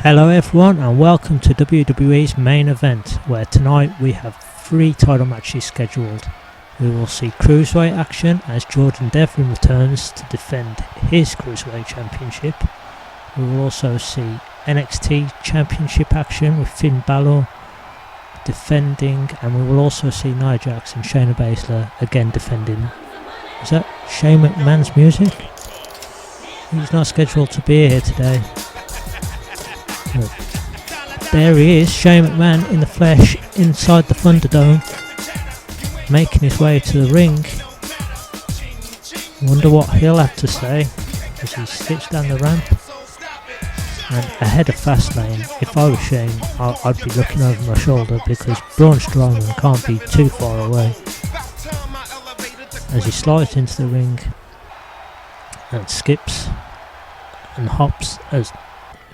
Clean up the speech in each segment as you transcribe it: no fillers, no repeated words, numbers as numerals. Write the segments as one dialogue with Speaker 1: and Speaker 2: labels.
Speaker 1: Hello everyone and welcome to WWE's main event, where tonight we have 3 title matches scheduled. We will see Cruiserweight action as Jordan Devlin returns to defend his Cruiserweight Championship. We will also see NXT Championship action with Finn Balor defending, and we will also see Nia Jax and Shayna Baszler again defending. Is that Shane McMahon's music? He's not scheduled to be here today. Well, there he is, Shane McMahon in the flesh inside the Thunderdome, making his way to the ring. Wonder what he'll have to say as he slips down the ramp. And ahead of Fastlane, if I was Shane, I'd be looking over my shoulder because Braun Strowman can't be too far away. As he slides into the ring and skips and hops as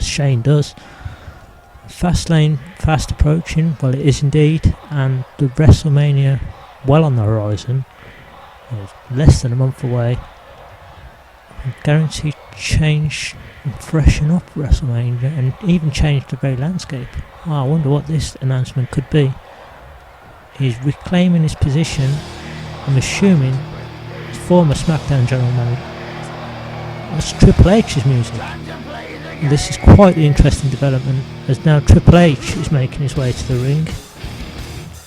Speaker 1: Shane does. Fastlane fast approaching, well it is indeed, and the WrestleMania well on the horizon. Less than a month away. Guaranteed change and freshen up WrestleMania and even change the very landscape. Oh, I wonder what this announcement could be. He's reclaiming his position, I'm assuming, as former SmackDown General Manager. That's Triple H's music. This is quite the interesting development, as now Triple H is making his way to the ring.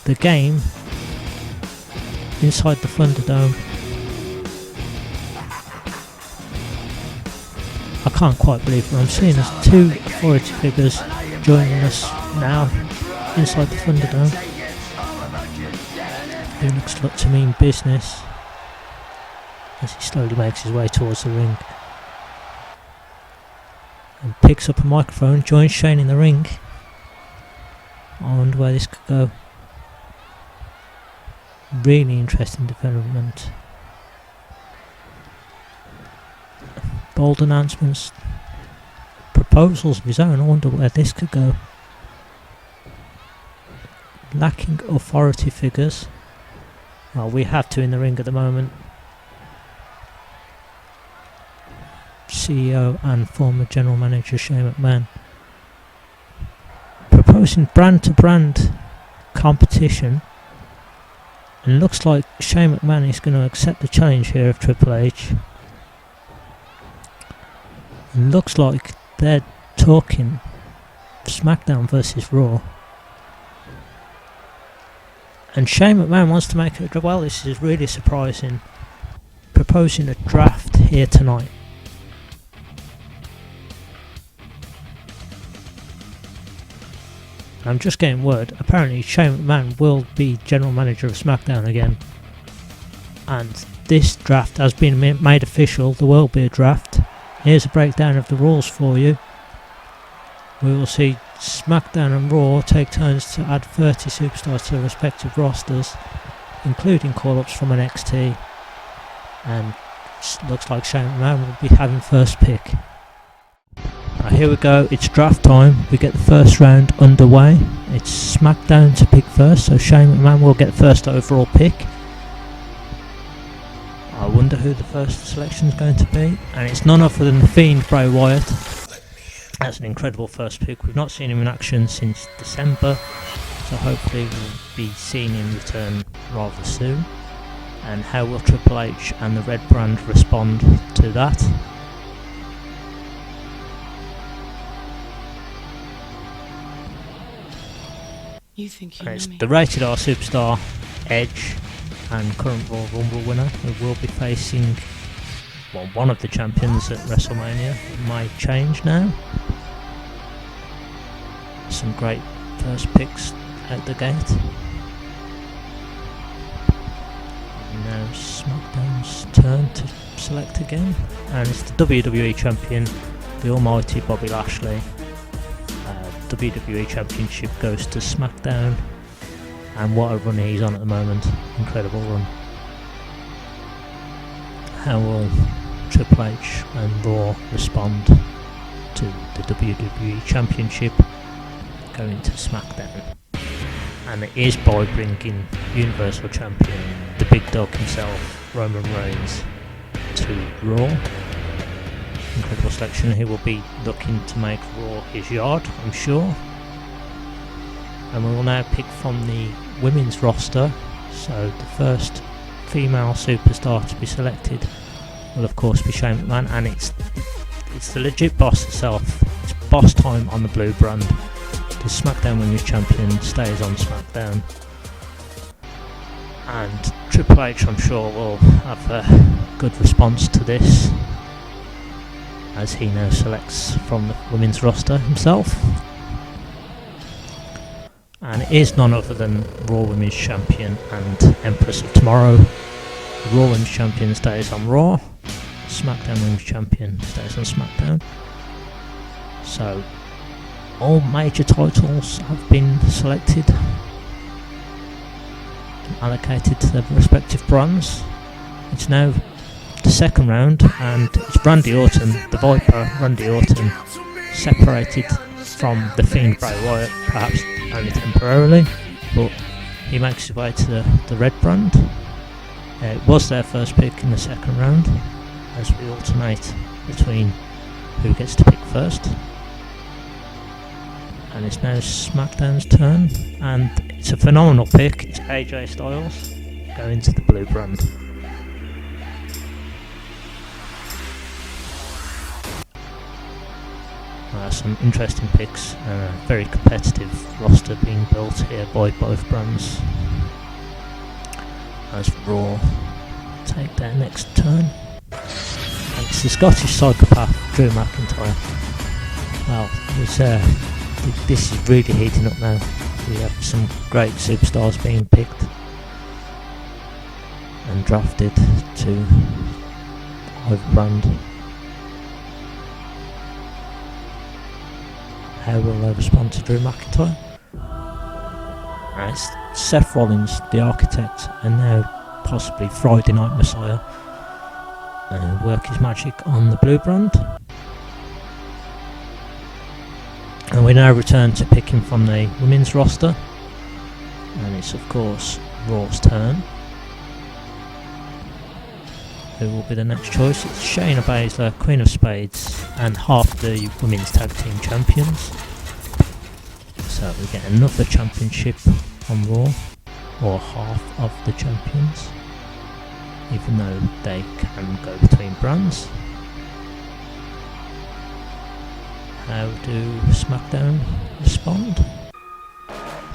Speaker 1: The game inside the Thunderdome. I can't quite believe what I'm seeing. There's 2 authority figures joining us now inside the Thunderdome. He looks like to mean business as he slowly makes his way towards the ring. And picks up a microphone, joins Shane in the ring. I wonder where this could go. Really interesting development. Bold announcements, proposals of his own. I wonder where this could go. Lacking authority figures. Well, we have 2 in the ring at the moment. CEO and former General Manager Shane McMahon proposing brand-to-brand competition, and looks like Shane McMahon is going to accept the challenge here of Triple H. And looks like they're talking SmackDown versus Raw, and Shane McMahon wants to make it. Well, this is really surprising. Proposing a draft here tonight. I'm just getting word, apparently Shane McMahon will be General Manager of SmackDown again. And this draft has been made official, there will be a draft. Here's a breakdown of the rules for you. We will see SmackDown and Raw take turns to add 30 superstars to their respective rosters, including call-ups from NXT. And looks like Shane McMahon will be having first pick. Right, here we go, it's draft time. We get the first round underway. It's SmackDown to pick first, so Shane McMahon will get the first overall pick. I wonder who the first selection is going to be, and it's none other than the Fiend, Bray Wyatt. That's an incredible first pick. We've not seen him in action since December, so hopefully we'll be seeing him return rather soon. And how will Triple H and the Red Brand respond to that?
Speaker 2: You think you
Speaker 1: It's
Speaker 2: know me.
Speaker 1: the Rated R Superstar Edge and current Royal Rumble winner, who will be facing one of the champions at WrestleMania. It might change now. Some great first picks out the gate. And now SmackDown's turn to select again, and it's the WWE champion, the almighty Bobby Lashley. WWE Championship goes to SmackDown, and what a run he's on at the moment. Incredible run. How will Triple H and Raw respond to the WWE Championship going to SmackDown? And it is by bringing Universal Champion, the big dog himself, Roman Reigns, to Raw. incredible selection. He will be looking to make Raw his yard, I'm sure. And we will now pick from the women's roster. So the first female superstar to be selected will of course be Shane McMahon, and it's the legit boss herself. It's boss time on the blue brand. The SmackDown Women's Champion stays on SmackDown, and Triple H, I'm sure, will have a good response to this, as he now selects from the women's roster himself. And it is none other than Raw Women's Champion and Empress of Tomorrow. The Raw Women's Champion stays on Raw, SmackDown Women's Champion stays on SmackDown. So all major titles have been selected and allocated to their respective brands. It's now the second round, and it's Randy Orton, the Viper, Randy Orton, separated from the Fiend Bray Wyatt, perhaps only temporarily, but he makes his way to the red brand. It was their first pick in the second round, as we alternate between who gets to pick first. And it's now SmackDown's turn, and it's a phenomenal pick. It's AJ Styles going to the blue brand. Some interesting picks and a very competitive roster being built here by both brands, as Raw take their next turn. And it's the Scottish psychopath Drew McIntyre. Well, this is really heating up now. We have some great superstars being picked and drafted to either brand. How will they respond to Drew McIntyre? It's Seth Rollins, the Architect, and now possibly Friday Night Messiah, work his magic on the blue brand. And we now return to picking from the women's roster, and it's of course Raw's turn. Who will be the next choice? It's Shayna Baszler, Queen of Spades, and half the women's tag team champions. So we get another championship on Raw, or half of the champions, even though they can go between brands. How do SmackDown respond?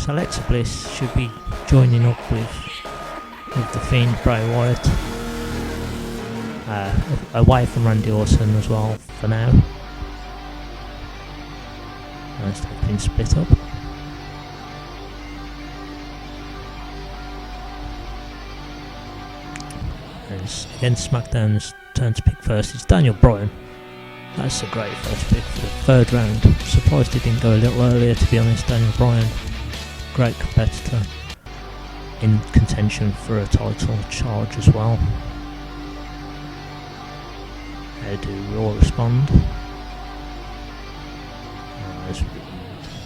Speaker 1: So Alexa Bliss should be joining up with the Fiend Bray Wyatt, away from Randy Orton as well for now, as they've been split up. And it's again SmackDown's turn to pick first. It's Daniel Bryan. That's a great first pick for the third round. Surprised he didn't go a little earlier, to be honest. Daniel Bryan, great competitor, in contention for a title charge as well. How do Raw respond? As we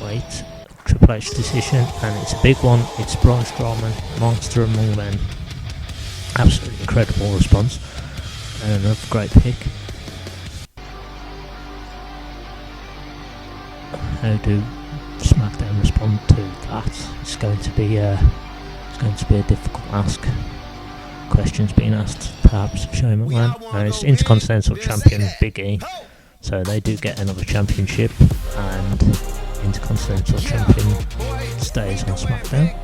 Speaker 1: wait, Triple H decision, and it's a big one. It's Braun Strowman, Monster Among Men. Absolutely incredible response, and another great pick. How do SmackDown respond to that? It's going to be a difficult ask. Questions being asked, perhaps, of Shane McMahon. And it's Intercontinental Champion Big E, so they do get another championship, and Intercontinental Champion stays on SmackDown.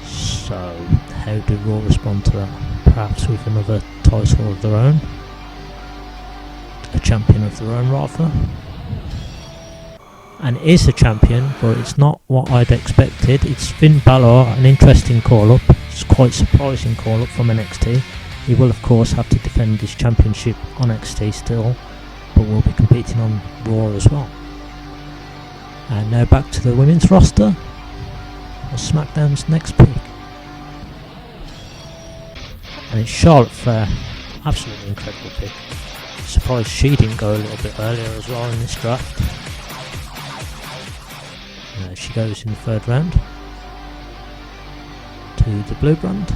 Speaker 1: So how do Raw respond to that? Perhaps with another title of their own, a champion of their own rather. And it is a champion, but it's not what I'd expected. It's Finn Balor, an interesting call-up. It's quite surprising call-up from NXT. He will of course have to defend his championship on NXT still, but will be competing on Raw as well. And now back to the women's roster. SmackDown's next pick. And it's Charlotte Flair. Absolutely incredible pick. Surprised she didn't go a little bit earlier as well in this draft. She goes in the third round to the blue brand.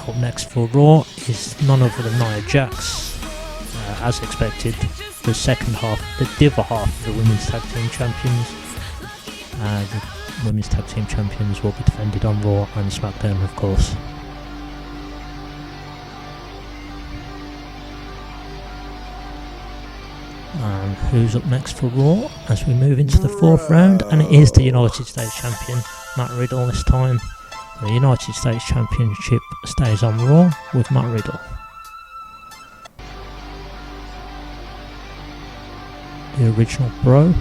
Speaker 1: Up next for Raw is none other than Nia Jax, as expected, the other half of the Women's Tag Team Champions. The Women's Tag Team Champions will be defended on Raw and SmackDown, of course. And who's up next for Raw as we move into the 4th round, and it is the United States Champion, Matt Riddle this time. The United States Championship stays on Raw with Matt Riddle. The original Bro,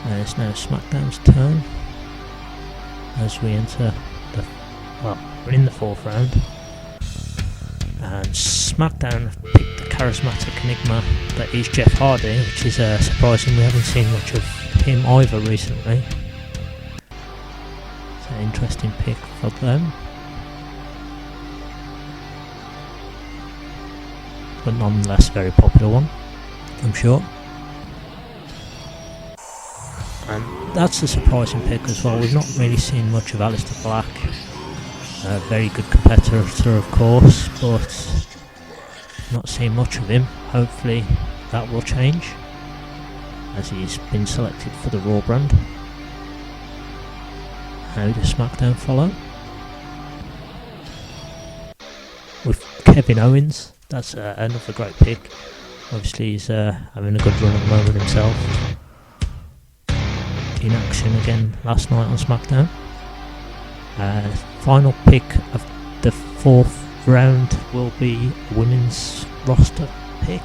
Speaker 1: and it's now SmackDown's turn as we enter we're in the 4th round. And SmackDown have picked the charismatic enigma that is Jeff Hardy, which is surprising. We haven't seen much of him either recently. It's an interesting pick for them, but nonetheless a very popular one, I'm sure. And that's a surprising pick as well. We've not really seen much of Aleister Black. A very good competitor, of course, but not seen much of him. Hopefully that will change as he's been selected for the Raw brand. How does SmackDown follow? With Kevin Owens, that's another great pick. Obviously he's having a good run at the moment himself. In action again last night on SmackDown. Final pick of the 4th round will be a women's roster pick.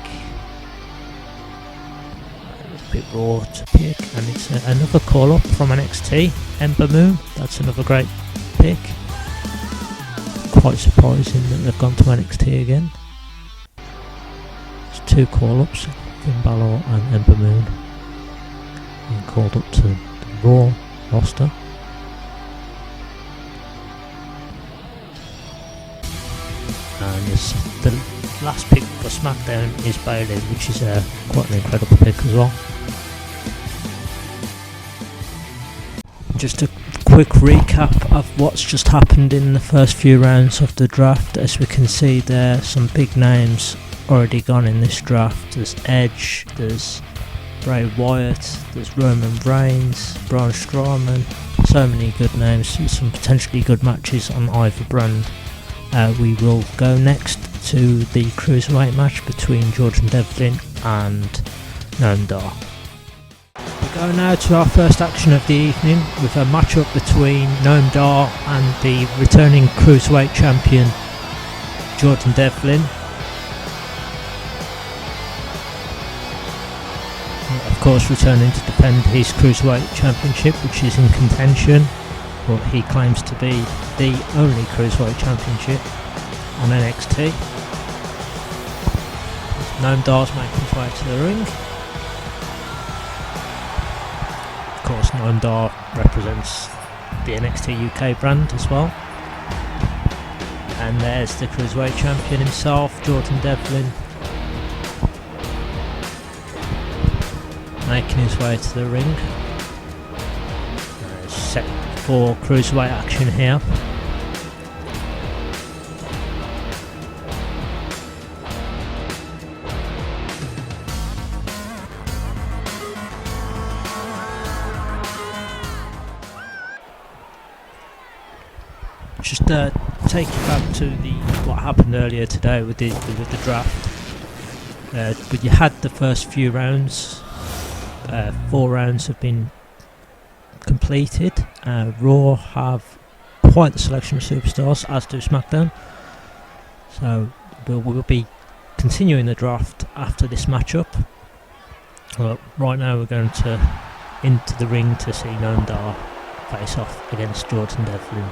Speaker 1: A bit raw to pick, and it's another call up from NXT, Ember Moon. That's another great pick. Quite surprising that they've gone to NXT again. It's 2 call ups, Finn Balor and Ember Moon being called up to the Raw roster. And the last pick for SmackDown is Bayley, which is quite an incredible pick as well. Just a quick recap of what's just happened in the first few rounds of the draft. As we can see there, some big names already gone in this draft. There's Edge, there's Bray Wyatt, there's Roman Reigns, Braun Strowman. So many good names, some potentially good matches on either brand. We will go next to the Cruiserweight match between Jordan Devlin and Noam Dar. We go now to our first action of the evening with a matchup between Noam Dar and the returning Cruiserweight champion Jordan Devlin. Of course, returning to defend his Cruiserweight championship, which is in contention. But he claims to be the only Cruiserweight Championship on NXT. Noam Dar's making his way to the ring. Of course, Noam Dar represents the NXT UK brand as well. And there's the Cruiserweight Champion himself, Jordan Devlin, making his way to the ring. Set for Cruiserweight action here. Just take you back to what happened earlier today with the draft. But you had the first few rounds. 4 rounds have been completed. Raw have quite the selection of superstars, as do SmackDown. So we'll be continuing the draft after this matchup. Right now we're going into the ring to see Noam Dar face off against Jordan Devlin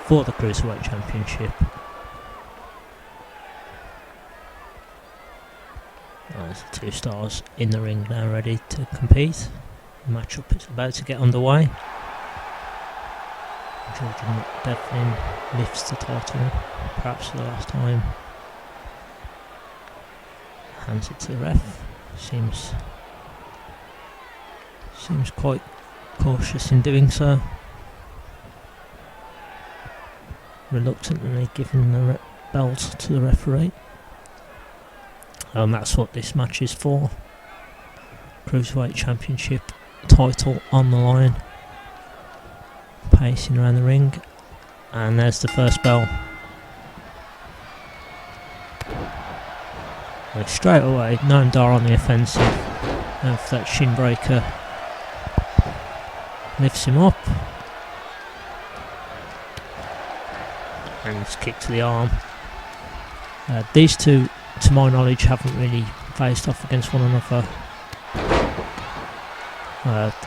Speaker 1: for the Cruiserweight Championship. There's the 2 stars in the ring now ready to compete. The matchup is about to get underway. Jordan Devlin lifts the title, perhaps for the last time. Hands it to the ref. Seems quite cautious in doing so. reluctantly giving the belt to the referee. And that's what this match is for. Cruiserweight Championship title on the line. Pacing around the ring. And there's the first bell. And straight away, Noam Dar on the offensive. And for that shin breaker. Lifts him up. And it's kick to the arm. These two, to my knowledge, haven't really faced off against one another.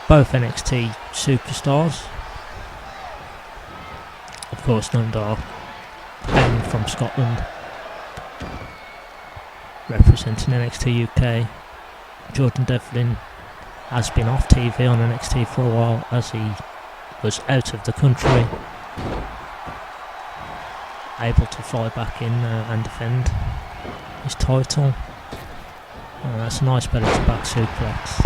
Speaker 1: Both NXT superstars. Of course, Noam Dar, hailing from Scotland, representing NXT UK. Jordan Devlin has been off TV on NXT for a while as he was out of the country. Able to fly back in and defend his title. That's a nice belly to back suplex.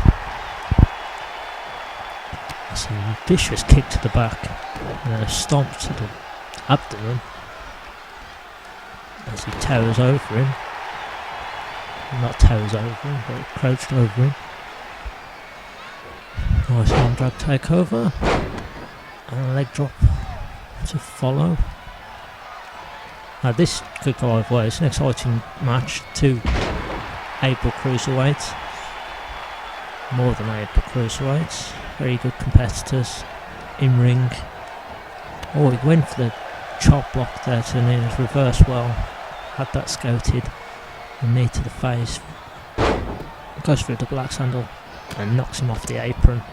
Speaker 1: That's a vicious kick to the back and a stomp to the abdomen as he towers over him. Not towers over him, but crouched over him. Nice arm drag takeover and a leg drop to follow. Now this could go either way. It's an exciting match. Two able cruiserweights, more than able cruiserweights, very good competitors in ring. Oh, he went for the chop block there to the knee, and reverse well, had that scouted. The knee to the face, goes for a double axe handle and knocks him off the apron.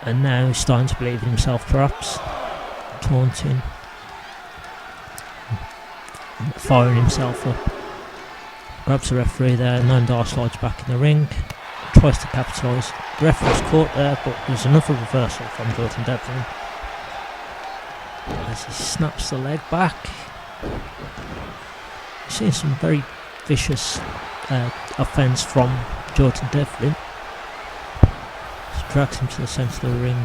Speaker 1: And now he's starting to believe in himself, perhaps, taunting, firing himself up. Grabs the referee there, Noam Dar slides back in the ring, tries to capitalise. The referee was caught there, but there's another reversal from Jordan Devlin as he snaps the leg back. Seeing some very vicious offence from Jordan Devlin. Just drags him to the centre of the ring.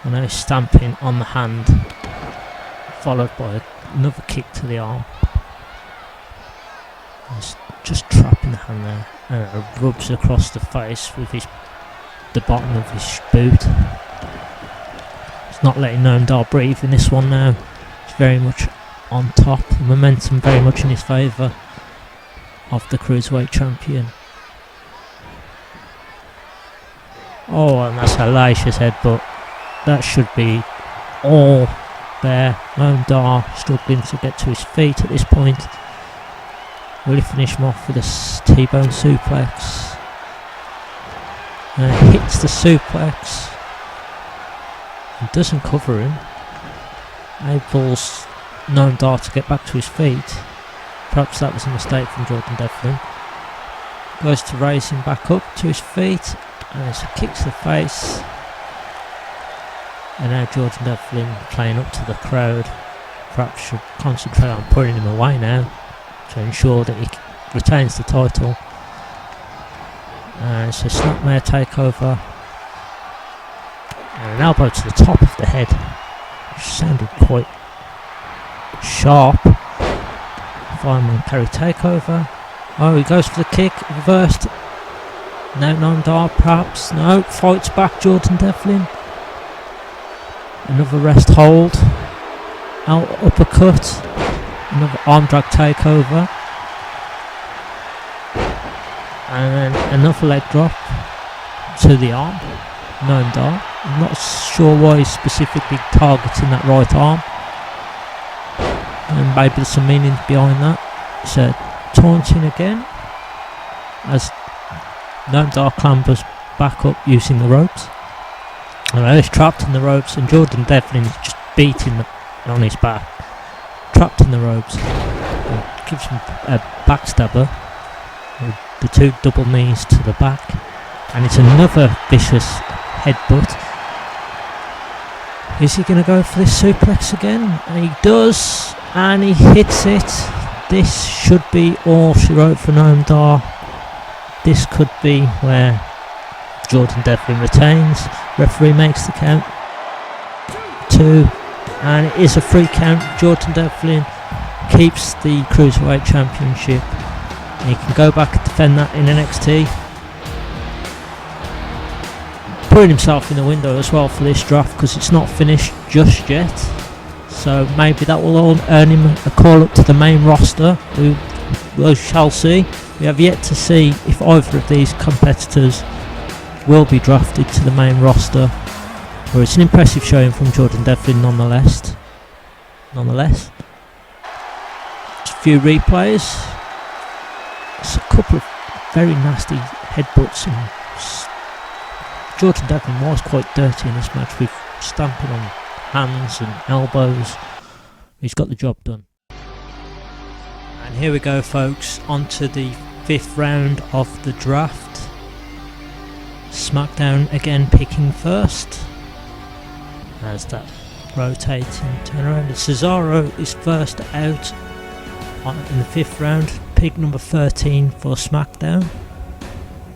Speaker 1: And now he's stamping on the hand, followed by another kick to the arm. He's just trapping the hand there, and it rubs across the face with the bottom of his boot. He's not letting Noam Dar breathe in this one now. He's very much on top. The momentum very much in his favour of the Cruiserweight champion. Oh, and that's a hellacious headbutt. That should be all there. Noam Dar struggling to get to his feet at this point. Will he finish him off with a T-bone suplex? And hits the suplex. And doesn't cover him. Enables Noam Dar to get back to his feet. Perhaps that was a mistake from Jordan Devlin. Goes to raise him back up to his feet. And it's a kick to the face. And now Jordan Devlin playing up to the crowd. Perhaps should concentrate on putting him away now to ensure that he retains the title. And it's a snapmare takeover. And an elbow to the top of the head, which sounded quite sharp. Fireman carry takeover. Oh, he goes for the kick, reversed. Now Noam Dar, perhaps. No, fights back Jordan Devlin. Another rest hold. Out uppercut. Another arm drag takeover. And then another leg drop to the arm. Noam Dar. I'm not sure why he's specifically targeting that right arm. And maybe there's some meaning behind that. So taunting again as Noam Dar clambers back up using the ropes. And he's trapped in the ropes, and Jordan Devlin is just beating on his back. Trapped in the ropes. And gives him a backstabber with the two double knees to the back. And it's another vicious headbutt. Is he going to go for this suplex again? And he does, and he hits it. This should be all she wrote for Noam Dar. This could be where Jordan Devlin retains. Referee makes the count. 2, and it is a free count. Jordan Devlin keeps the Cruiserweight Championship. He can go back and defend that in NXT. Putting himself in the window as well for this draft because it's not finished just yet. So maybe that will earn him a call up to the main roster. We shall see. We have yet to see if either of these competitors will be drafted to the main roster. But it's an impressive showing from Jordan Devlin nonetheless. Just a few replays. It's a couple of very nasty headbutts, and Jordan Devlin was quite dirty in this match with stamping on hands and elbows. He's got the job done. And here we go, folks, on to the 5th round of the draft. SmackDown again picking first as that rotating turnaround. Cesaro is first out in the 5th round, pick number 13 for SmackDown.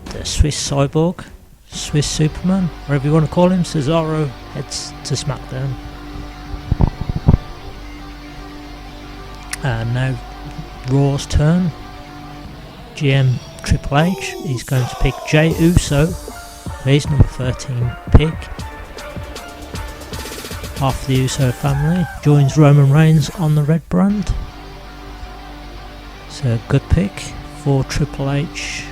Speaker 1: The Swiss Cyborg, Swiss Superman, whatever you want to call him. Cesaro heads to SmackDown. And now Raw's turn. GM Triple H is going to pick Jey Uso, he's number 13 pick. Half the Uso family joins Roman Reigns on the red brand. So good pick for Triple H,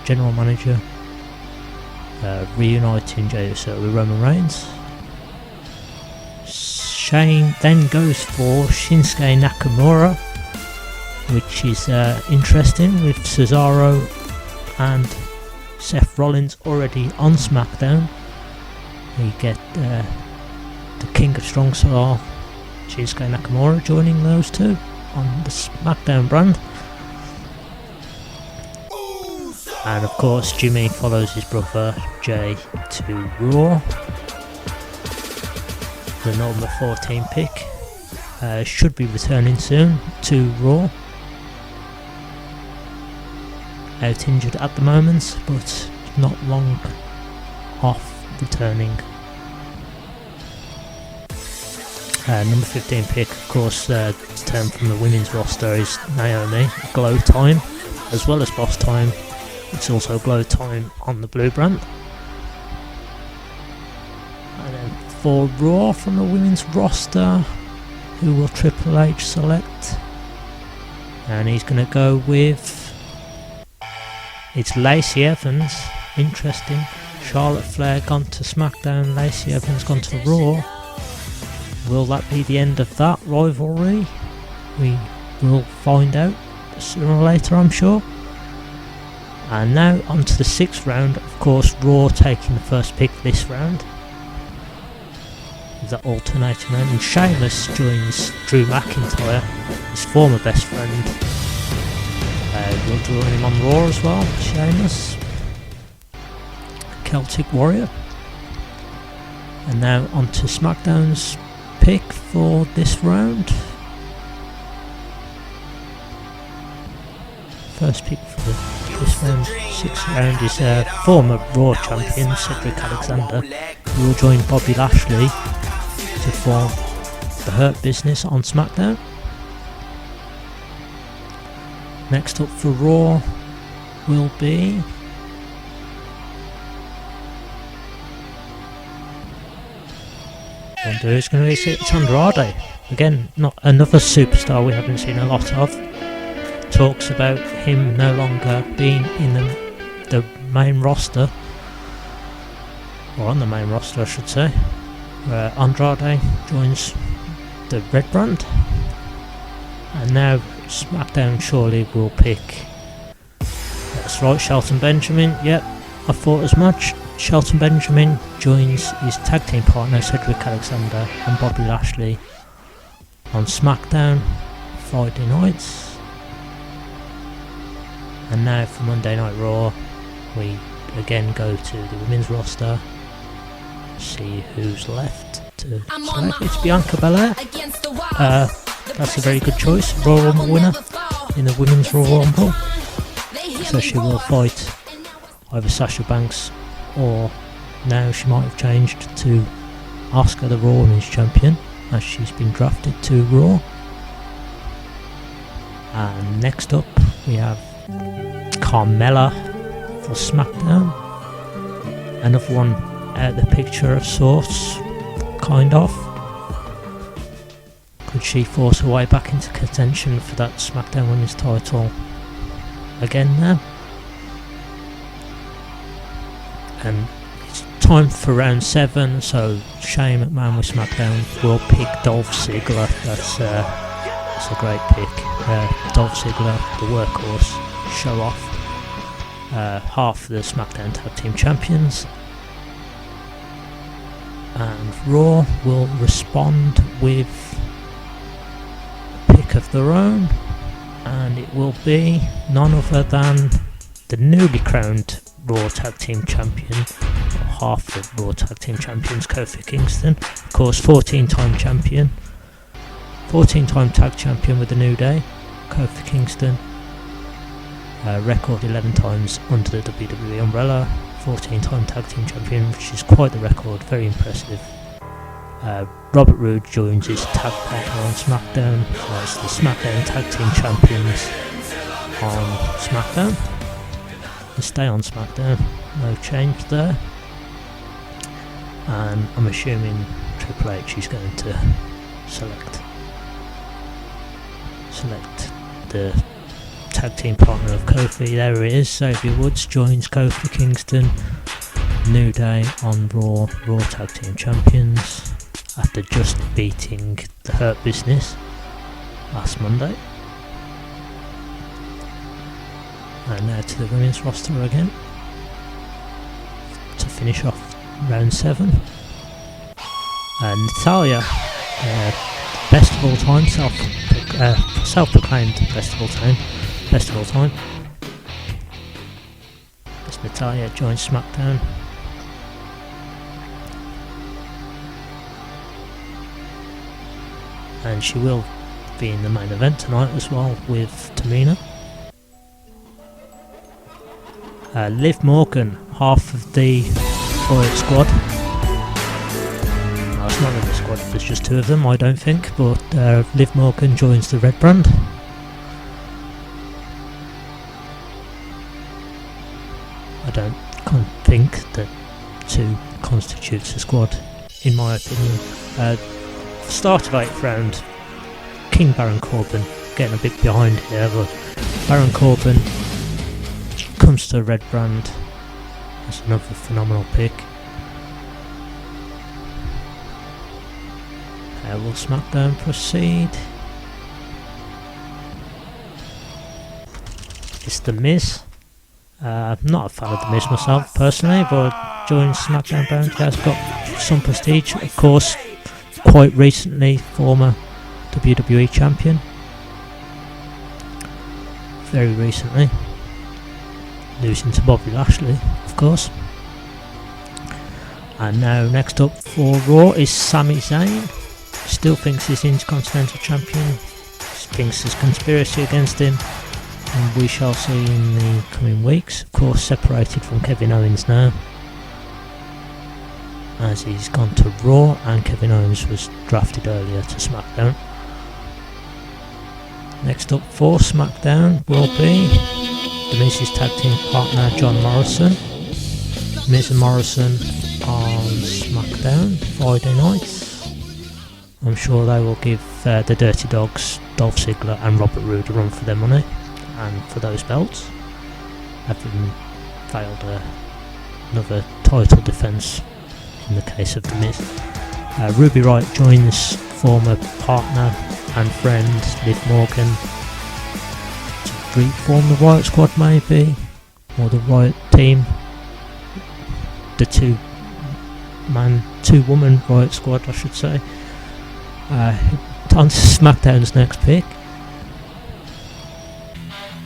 Speaker 1: general manager, reuniting Jey Uso with Roman Reigns. Shane then goes for Shinsuke Nakamura, which is interesting with Cesaro and Seth Rollins already on SmackDown. We get the King of Strong Style, Shinsuke Nakamura, joining those two on the SmackDown brand. And of course Jimmy follows his brother Jay to Raw. The number 14 pick should be returning soon to Raw. Out injured at the moment, but not long off returning. Number 15 pick, of course, term from the women's roster is Naomi. Glow time, as well as Boss time. It's also Glow time on the blue brand. And then for Raw from the women's roster, who will Triple H select? And he's going to go with, it's Lacey Evans. Interesting. Charlotte Flair gone to SmackDown, Lacey Evans gone to Raw. Will that be the end of that rivalry? We will find out sooner or later, I'm sure. And now on to the 6th round. Of course, Raw taking the first pick this round. The alternating round. And Sheamus joins Drew McIntyre, his former best friend. We'll join him on Raw as well, Sheamus. Celtic Warrior. And now on to SmackDown's pick for this round. First pick for this round, 6th round, is former Raw champion Cedric Alexander, who will join Bobby Lashley to form the Hurt Business on SmackDown. Next up for Raw will be wonder who's going to be it. It's Andrade. Again, not another superstar we haven't seen a lot of. Talks about him no longer being in the main roster, or on the main roster I should say, where Andrade joins the red brand. And now SmackDown surely will pick, that's right, Shelton Benjamin. Yep, I thought as much. Shelton Benjamin joins his tag team partner Cedric Alexander and Bobby Lashley on SmackDown Friday nights. And now for Monday Night Raw, we again go to the women's roster, see who's left to select. It's Bianca Belair. That's a very good choice. Royal Rumble winner in the women's Royal Rumble. So she will fight either Sasha Banks or now she might have changed to Asuka, the Raw Women's Champion, as she's been drafted to Raw. And next up we have Carmella for SmackDown. Another one out of the picture of sorts, kind of. Could she force her way back into contention for that SmackDown Women's title again now? And it's time for round 7, so Shane McMahon with SmackDown will pick Dolph Ziggler. That's a great pick. Dolph Ziggler, the workhorse, show off. Half the SmackDown Tag Team Champions. And Raw will respond with a pick of their own, and it will be none other than the newly crowned Raw Tag Team Champion, or half the Raw Tag Team Champions, Kofi Kingston. Of course, 14-time champion, 14-time Tag Champion with the New Day, Kofi Kingston. Record 11 times under the WWE umbrella, 14-time Tag Team Champion, which is quite the record, very impressive. Robert Roode joins his tag partner on SmackDown, as the SmackDown Tag Team Champions on SmackDown. They stay on SmackDown, no change there. And I'm assuming Triple H is going to select the tag team partner of Kofi. There it is. Xavier Woods joins Kofi Kingston, New Day on Raw Tag Team Champions, after just beating the Hurt Business last Monday. And now to the women's roster again to finish off round 7. Natalia, best of all time, self-proclaimed best of all time. As Natalia joins SmackDown. And she will be in the main event tonight as well with Tamina. Liv Morgan, half of the Riot Squad. No, it's not really a squad, there's just 2 of them, I don't think, but Liv Morgan joins the Red Brand. I don't think that 2 constitutes a squad, in my opinion. Start of 8th round, King Baron Corbin, getting a bit behind here, but Baron Corbin comes to Red Brand. That's another phenomenal pick. Will SmackDown proceed? It's The Miz. I'm not a fan of The Miz myself personally, but joins SmackDown Bound has got some prestige. Of course, quite recently former WWE champion. Very recently. Losing to Bobby Lashley, of course. And now next up for Raw is Sami Zayn. Still thinks he's Intercontinental Champion. Thinks there's conspiracy against him. And we shall see in the coming weeks. Of course, separated from Kevin Owens now, as he's gone to Raw, and Kevin Owens was drafted earlier to SmackDown. Next up for SmackDown will be The Miz's tag team partner John Morrison. Miz and Morrison on SmackDown Friday night. I'm sure they will give the Dirty Dogs, Dolph Ziggler and Robert Roode a run for their money and for those belts, having failed another title defence in the case of The Miz. Ruby Riott joins former partner and friend Liv Morgan to reform the Riot Squad, maybe, or the Riot team, the two-woman Riot Squad, I should say. On to SmackDown's next pick.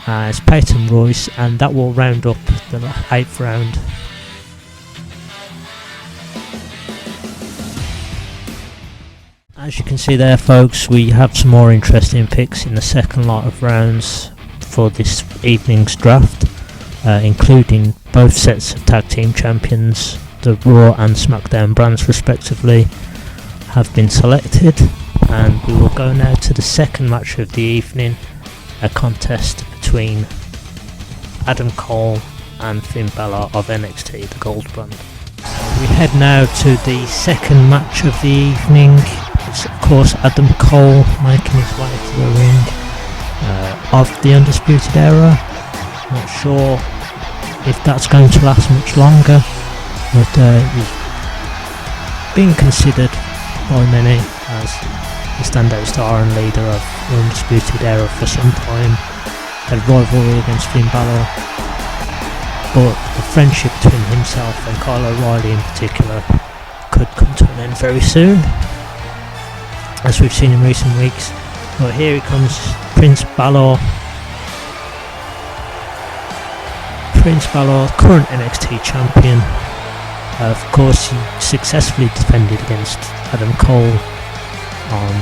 Speaker 1: It's Peyton Royce, and that will round up the 8th round. As you can see there, folks, we have some more interesting picks in the second lot of rounds for this evening's draft, including both sets of tag team champions, the Raw and SmackDown brands respectively, have been selected, and we will go now to the second match of the evening, a contest between Adam Cole and Finn Balor of NXT, the Gold brand. We head now to the second match of the evening. It's of course Adam Cole making his way to the ring of the Undisputed Era. Not sure if that's going to last much longer, but he's being considered by many as the standout star and leader of the Undisputed Era for some time. Had a rivalry against Finn Balor, but the friendship between himself and Kyle O'Reilly in particular could come to an end very soon, as we've seen in recent weeks. But here he comes, Prince Balor, current NXT champion. Of course, he successfully defended against Adam Cole on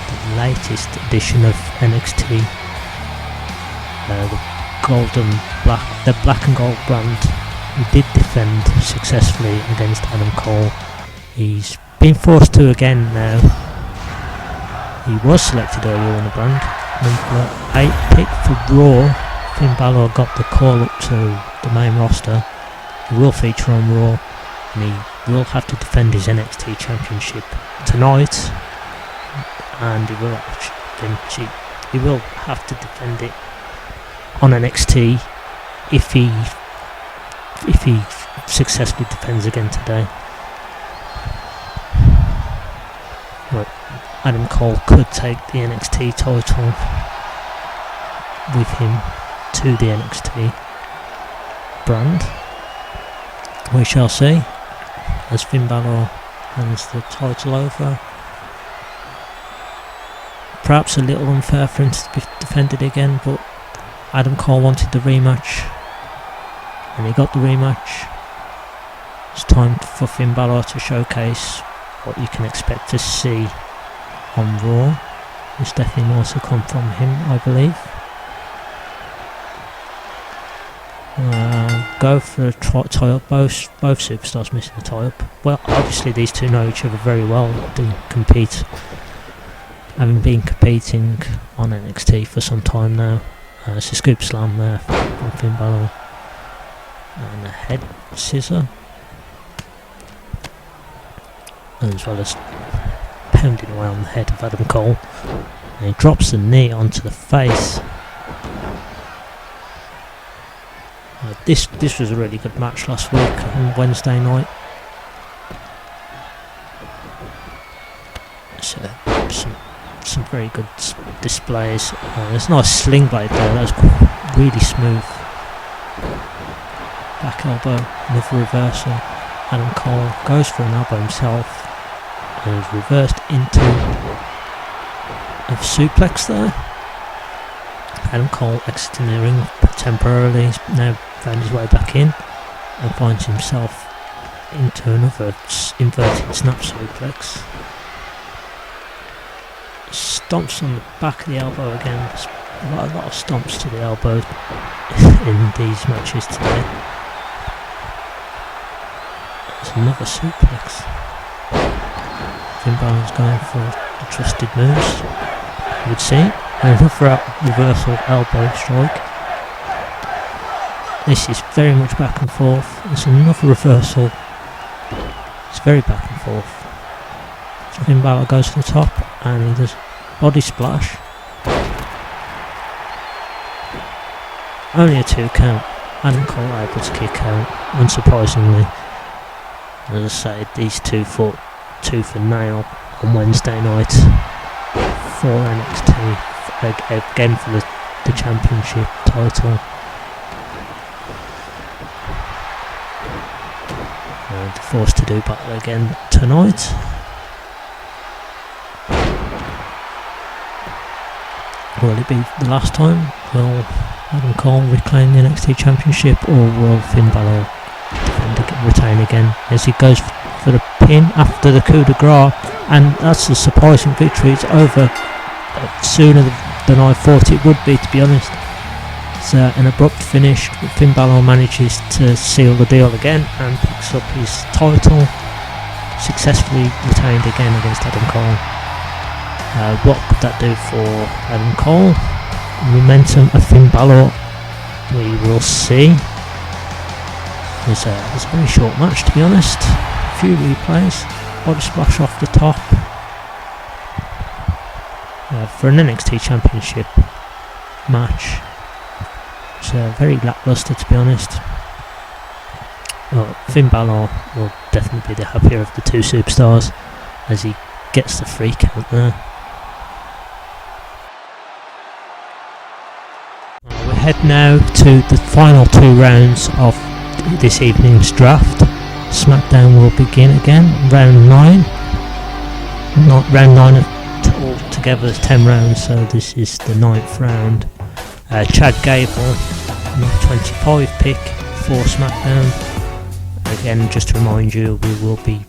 Speaker 1: the latest edition of NXT, the black and gold brand. He did defend successfully against Adam Cole. He's been forced to again now. He was selected earlier in the brand. Number 8 pick for Raw. Finn Balor got the call up to the main roster. He will feature on Raw, and he will have to defend his NXT championship tonight, and he will have to defend it on NXT if he successfully defends again today. But Adam Cole could take the NXT title with him to the NXT brand. We shall see, as Finn Balor hands the title over. Perhaps a little unfair for him to be defended again, but Adam Cole wanted the rematch, and he got the rematch. It's time for Finn Balor to showcase what you can expect to see on Raw. There's definitely more to come from him, I believe. Go for a tie-up. Both superstars missing a tie-up. Well, obviously these two know each other very well. They compete, having been competing on NXT for some time now. It's a scoop slam there from Finn Balor, and a head scissor, as well as pounding away on the head of Adam Cole, and he drops the knee onto the face. This was a really good match last week on Wednesday night. So, some very good displays. There's a nice sling blade there, that was really smooth. Back elbow, another reversal. Adam Cole goes for an elbow himself and is reversed into a suplex there. Adam Cole exiting the ring temporarily. He's now found his way back in and finds himself into another inverted snap suplex. Stomps on the back of the elbow again. There's a lot of stomps to the elbow in these matches today. There's another suplex. Finn Balor's going for the trusted moves, you would see. Another reversal elbow strike. This is very much back and forth. There's another reversal. It's very back and forth. Finn Balor goes to the top and he does body splash. Only a 2 count. Adam Cole able to kick out, unsurprisingly. As I say, these two fought tooth and nail on Wednesday night for NXT, again for the championship title. And forced to do battle again tonight. Will it be the last time? Will Adam Cole reclaim the NXT championship, or will Finn Balor retain again as he goes for the pin after the coup de grace? And that's a surprising victory. It's over sooner than I thought it would be, to be honest. It's an abrupt finish, but Finn Balor manages to seal the deal again and picks up his title, successfully retained again against Adam Cole. What could that do for Adam Cole? Momentum of Finn Balor, we will see. It was a very short match, to be honest. A few replays, body splash off the top. For an NXT Championship match, it's very lacklustre, to be honest. Well, Finn Balor will definitely be the happier of the two superstars as he gets the free count there. We head now to the final 2 rounds of this evening's draft. SmackDown will begin again, round 9. Round 9 altogether is 10 rounds, so this is the 9th round. Chad Gable, number 25 pick for SmackDown. Again, just to remind you, we will be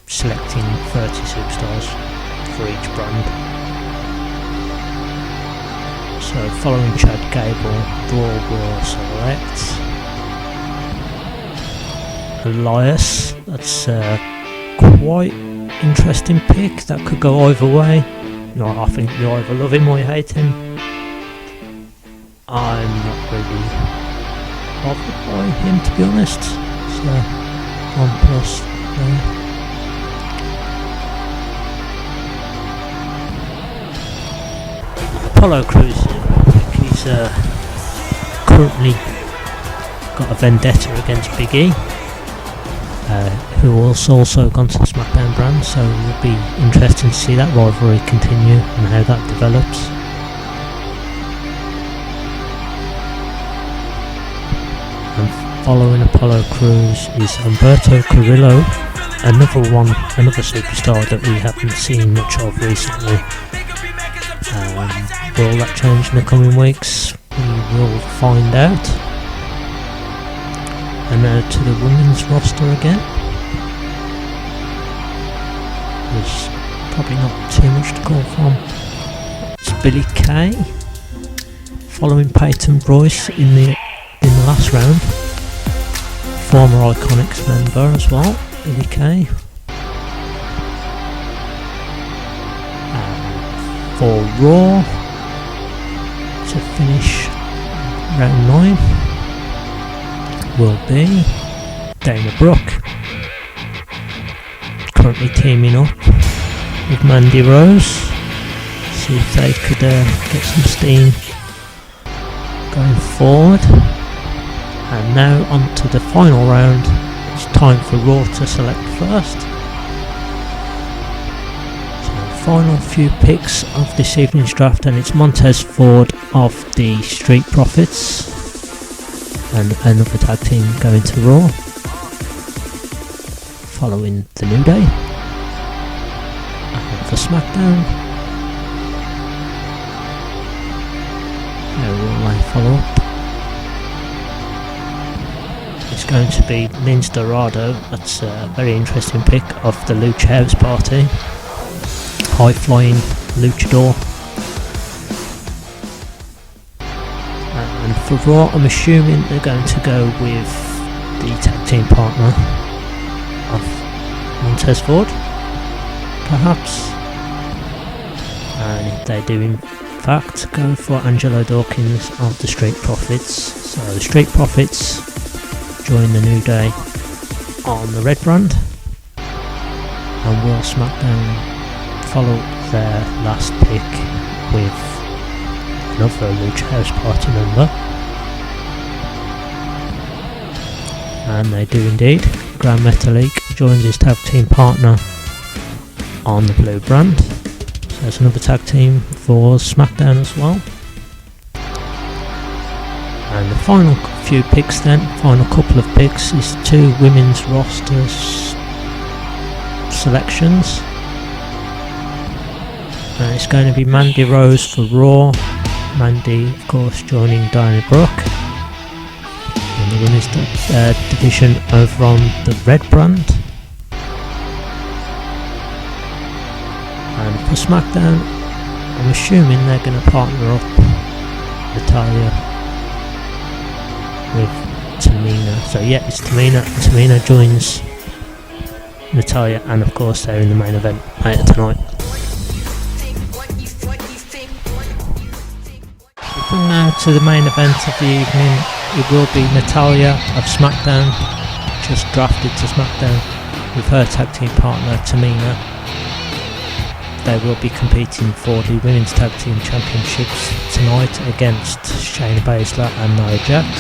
Speaker 1: selecting 30 superstars for each brand. So following Chad Gable, Raw will select Elias. That's quite interesting pick. That could go either way. I think you either love him or you hate him. I'm not really bothered by him, to be honest. So, 1+ there. Apollo Crews, he's currently got a vendetta against Big E, who has also gone to the SmackDown brand, so it will be interesting to see that rivalry continue and how that develops. And following Apollo Crews is Humberto Carrillo, another superstar that we haven't seen much of recently. Will that change in the coming weeks? We will find out. And now to the women's roster again. There's probably not too much to call from. It's Billie Kay, following Peyton Royce in the last round. Former Iconics member as well, Billie Kay. For Raw, to finish round 9 will be Dana Brooke, currently teaming up with Mandy Rose. See if they could get some steam going forward. And now on to the final round. It's time for Raw to select first. Final few picks of this evening's draft, and it's Montez Ford of the Street Profits and another tag team going to Raw, following the New Day. And for SmackDown, how will they follow up? It's going to be Lince Dorado. That's a very interesting pick of the Lucha House Party. High flying luchador. And for Raw, I'm assuming they're going to go with the tag team partner of Montez Ford, perhaps. And if they do in fact go for Angelo Dawkins of the Street Profits, so the Street Profits join the New Day on the red brand, and will SmackDown follow their last pick with another Lucha House Party member? And they do indeed. Gran Metalik joins his tag team partner on the blue brand. So there's another tag team for SmackDown as well. And the final few picks then, final couple of picks, is 2 women's rosters selections. And it's going to be Mandy Rose for Raw. Mandy, of course, joining Diana Brooke in the women's division over on the red brand. And for SmackDown, I'm assuming they're going to partner up Natalya with Tamina. So yeah, it's Tamina. Tamina joins Natalya, and of course they're in the main event later tonight. We come now to the main event of the evening. It will be Natalya of SmackDown, just drafted to SmackDown, with her tag team partner Tamina. They will be competing for the Women's Tag Team Championships tonight against Shayna Baszler and Nia Jax.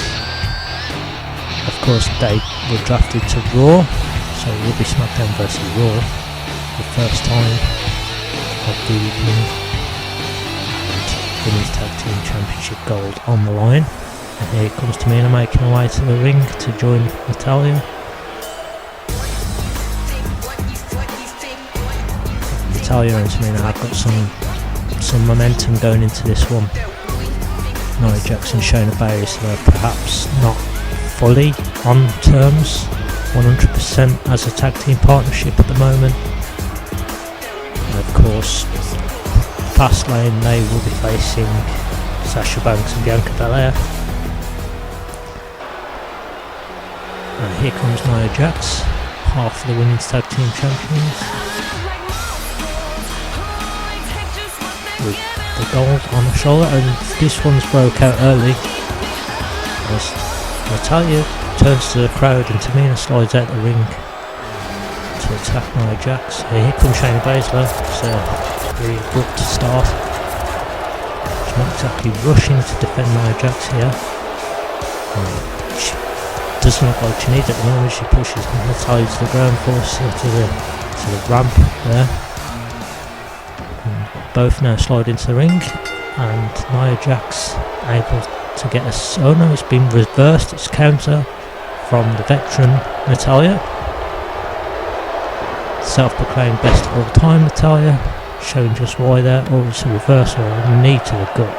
Speaker 1: Of course, they were drafted to Raw, so it will be SmackDown versus Raw, the first time of the evening. Women's Tag Team Championship gold on the line. And here comes Tamina making her way to the ring to join Natalya. Natalya and Tamina have got some momentum going into this one. Nia Jax and Shayna Baszler are perhaps not fully on terms 100% as a tag team partnership at the moment. And of course, Fastlane they will be facing Sasha Banks and Bianca Belair. And here comes Nia Jax, half of the Women's Tag Team Champions, with the gold on the shoulder, and this one's broke out early as Natalya turns to the crowd and Tamina slides out the ring to attack Nia Jax. Here comes Shayna Baszler. It's a very abrupt start. She's not exactly rushing to defend Nia Jax here. She doesn't look like she needs it at the moment. She pushes Natalya to the ground, forces her to the ramp there. Both now slide into the ring, and Nia Jax able to get a... oh no, it's been reversed. It's counter from the veteran Natalya. Self-proclaimed best of all time Natalya, showing just why there. Oh, it's a reversal, a knee to the gut,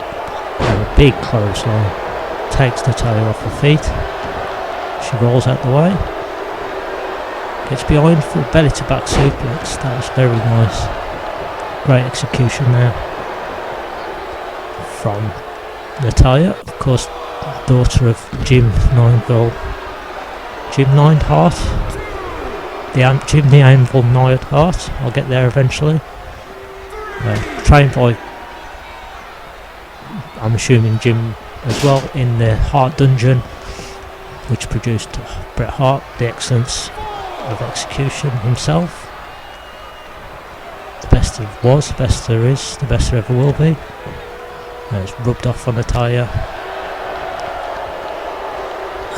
Speaker 1: and a big clothesline. Takes Natalya off her feet. She rolls out the way. Gets behind for a belly to back suplex. That was very nice. Great execution there from Natalya, of course, daughter of Jim Neidhart, Jim the Anvil Neidhart. I'll get there eventually. Trained by, I'm assuming, Jim as well in the Hart Dungeon, which produced Bret Hart, the excellence of execution himself. The best there was, the best there is, the best there ever will be. It's rubbed off on Natalya.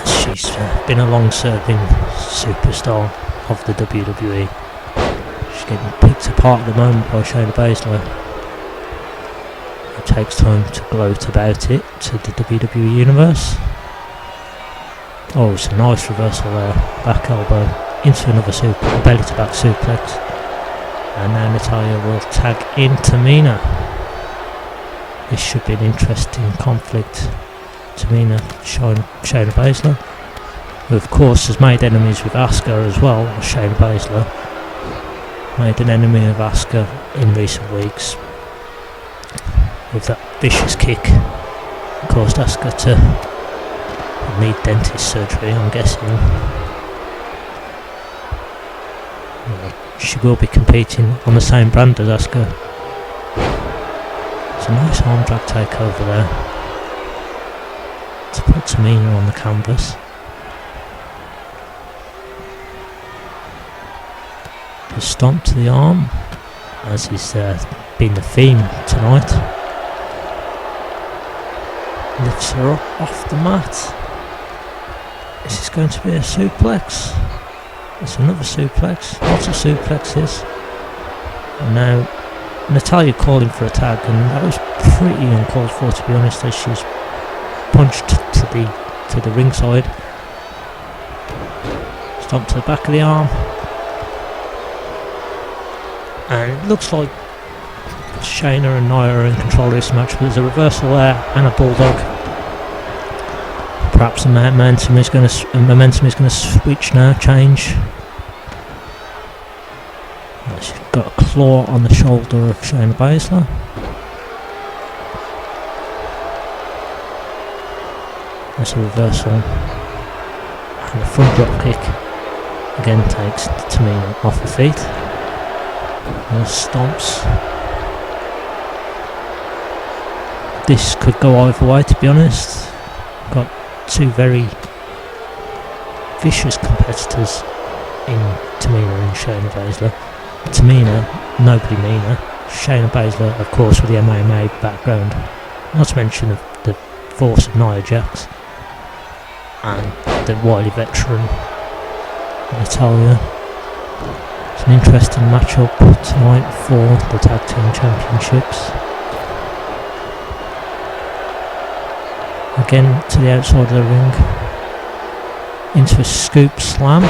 Speaker 1: She's been a long-serving superstar of the WWE. She's getting picked apart at the moment by Shayna Baszler. It takes time to gloat about it to the WWE Universe. Oh, it's a nice reversal there. Back elbow into another belly to back suplex. And now Natalya will tag in Tamina. This should be an interesting conflict. Tamina, Shayna Baszler, who of course has made enemies with Asuka as well. Shayna Baszler made an enemy of Asuka in recent weeks with that vicious kick. Caused Asuka to need dentist surgery, I'm guessing. She will be competing on the same brand as Asuka. It's a nice arm drag takeover there to put Tamina on the canvas. The stomp to the arm, as is been the theme tonight. Lifts her up off the mat. Is this going to be a suplex? It's another suplex, lots of suplexes. And now Natalya calling for a tag, and that was pretty uncalled for, to be honest, as she's punched to the ringside. Stomp to the back of the arm. And it looks like Shayna and Nia are in control of this match, but there's a reversal there and a bulldog. Perhaps the momentum is going to switch now, change. She's got a claw on the shoulder of Shayna Baszler. as a reversal, and the front drop kick again takes Tamina off her feet. And stomps. This could go either way, to be honest. Got two very vicious competitors in Tamina and Shayna Baszler. Tamina, nobody meaner. Shayna Baszler, of course, with the MMA background. Not to mention the force of Nia Jax and the wily veteran Natalya. It's an interesting matchup tonight for the Tag Team Championships. Again to the outside of the ring, into a scoop slam.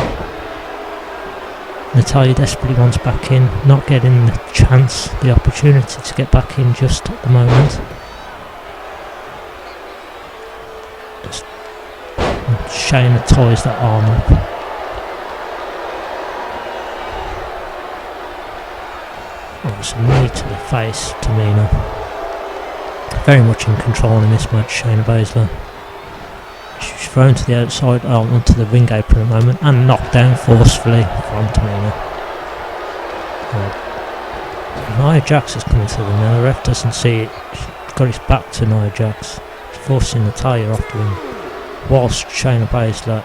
Speaker 1: Natalya desperately wants back in, not getting the chance, the opportunity to get back in just at the moment. Shayna ties that arm up. Oh, it's a knee to the face, Tamina. Very much in control in this match, Shayna Baszler. She's thrown to the outside, onto the ring apron at the moment, and knocked down forcefully from Tamina. Nia Jax is coming to the ring now. The ref doesn't see it. She's got his back to Nia Jax. She's forcing Natalya off the ring, whilst Shayna Baszler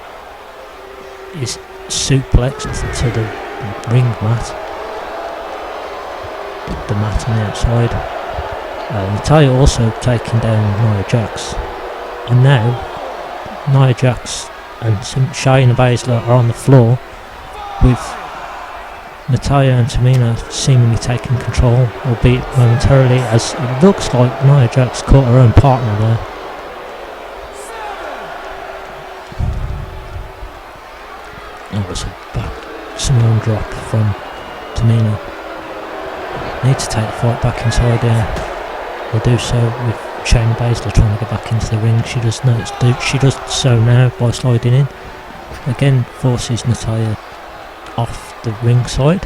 Speaker 1: is suplexed to the ring mat. The mat on the outside. Natalya also taking down Nia Jax. And now Nia Jax and Shayna Baszler are on the floor, with Natalya and Tamina seemingly taking control, albeit momentarily, as it looks like Nia Jax caught her own partner there. Oh, it's a back Simone drop from Tamina. Need to take the fight back inside there. Will do so with Shayna Baszler trying to get back into the ring. She does so now by sliding in. Again forces Natalya off the ring side,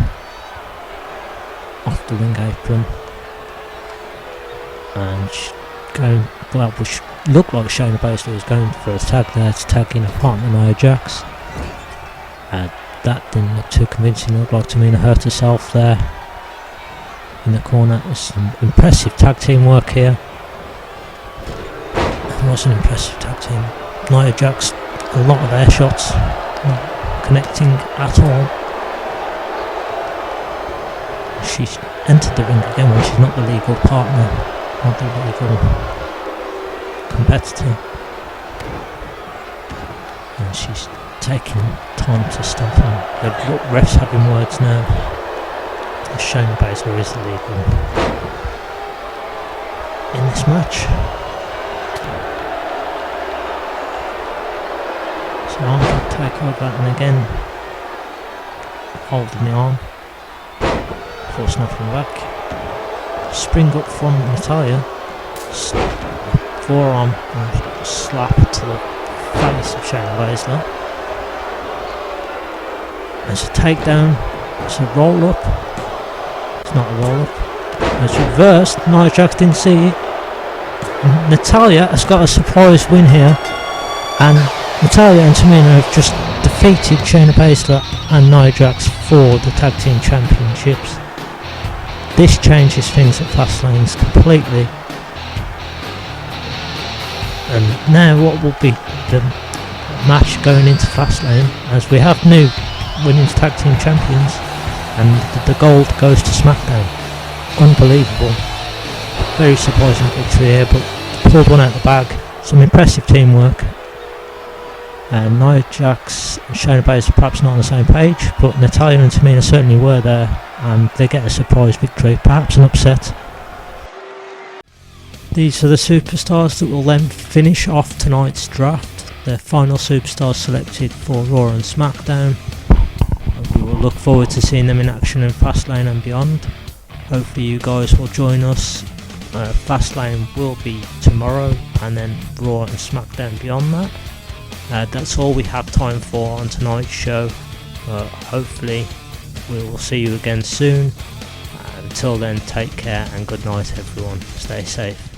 Speaker 1: off the ring apron, and which looked like Shayna Baszler was going for a tag there to tag in a partner, Nia Jax. That didn't look too convincing. It looked like Tamina hurt herself there in the corner. There's some impressive tag team work here. It was an impressive tag team. Nia Jax, a lot of air shots, not connecting at all. She's entered the ring again when she's not the legal partner, not the legal competitor. And she's taking time to stomp on. The ref's having words now. Shayna Baszler is the legal in this match. So arm drop takeover, and again holding the arm, forcing off from the back. Spring up from Natalya, forearm and slap to the face of Shayna Baszler. There's a takedown, it's a roll up. It's not a roll up. It's reversed. Nia Jax didn't see it. Natalya has got a surprise win here, and Natalya and Tamina have just defeated Shayna Baszler and Nia Jax for the Tag Team Championships. This changes things at Fastlane completely. And now what will be the match going into Fastlane, as we have new Women's Tag Team Champions, and the gold goes to SmackDown. Unbelievable. Very surprising victory here, but pulled one out of the bag. Some impressive teamwork. And Nia Jax and Shayna Baszler perhaps not on the same page, but Natalya and Tamina certainly were there, and they get a surprise victory, perhaps an upset. These are the superstars that will then finish off tonight's draft. The final superstars selected for Raw and SmackDown. We will look forward to seeing them in action in Fastlane and beyond. Hopefully you guys will join us. Fastlane will be tomorrow, and then Raw and SmackDown beyond that. That's all we have time for on tonight's show. Hopefully we will see you again soon. Until then, take care and good night everyone. Stay safe.